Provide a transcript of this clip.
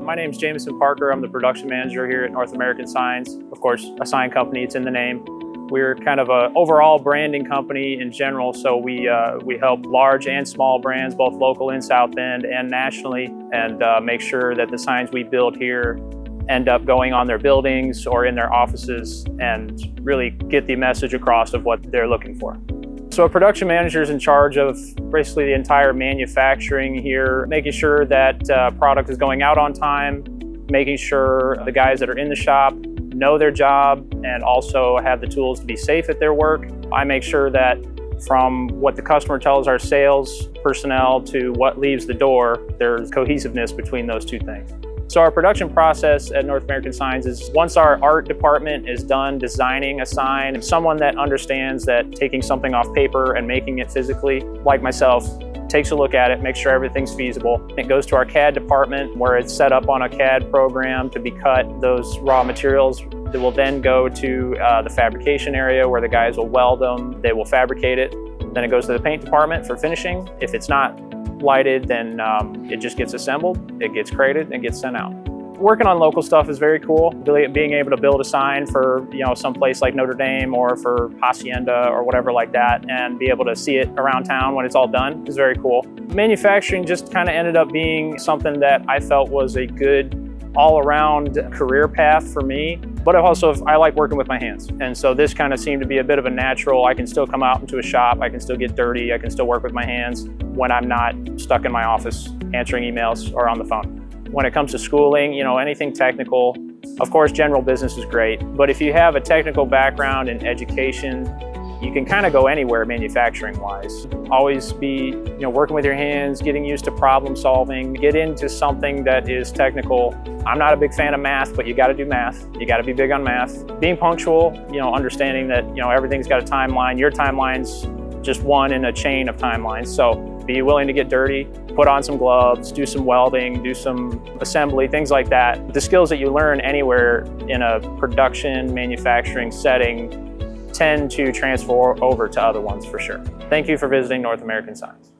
My name is Jameson Parker. I'm the production manager here at North American Signs. Of course, a sign company, it's in the name. We're kind of an overall branding company in general, so we help large and small brands, both local in South Bend and nationally, and make sure that the signs we build here end up going on their buildings or in their offices and really get the message across of what they're looking for. So a production manager is in charge of basically the entire manufacturing here, making sure that product is going out on time, making sure the guys that are in the shop know their job and also have the tools to be safe at their work. I make sure that from what the customer tells our sales personnel to what leaves the door, there's cohesiveness between those two things. So our production process at North American Signs is once our art department is done designing a sign, someone that understands that taking something off paper and making it physically, like myself, takes a look at it, makes sure everything's feasible. It goes to our CAD department where it's set up on a CAD program to be cut. Those raw materials that will then go to the fabrication area where the guys will weld them. They will fabricate it. Then it goes to the paint department for finishing. If it's not lighted, then it just gets assembled, it gets crated, and gets sent out. Working on local stuff is very cool. Being able to build a sign for some place like Notre Dame or for Hacienda or whatever like that and be able to see it around town when it's all done is very cool. Manufacturing just kind of ended up being something that I felt was a good all-around career path for me, but I like working with my hands. And so this kind of seemed to be a bit of a natural. I can still come out into a shop, I can still get dirty, I can still work with my hands when I'm not stuck in my office answering emails or on the phone. When it comes to schooling, anything technical, of course, general business is great, but if you have a technical background in education, you can kind of go anywhere manufacturing-wise. Always be, working with your hands, getting used to problem solving, get into something that is technical. I'm not a big fan of math, but you got to do math. You got to be big on math. Being punctual, understanding that, everything's got a timeline. Your timeline's just one in a chain of timelines. So be willing to get dirty, put on some gloves, do some welding, do some assembly, things like that. The skills that you learn anywhere in a production, manufacturing setting tend to transfer over to other ones for sure. Thank you for visiting North American Signs.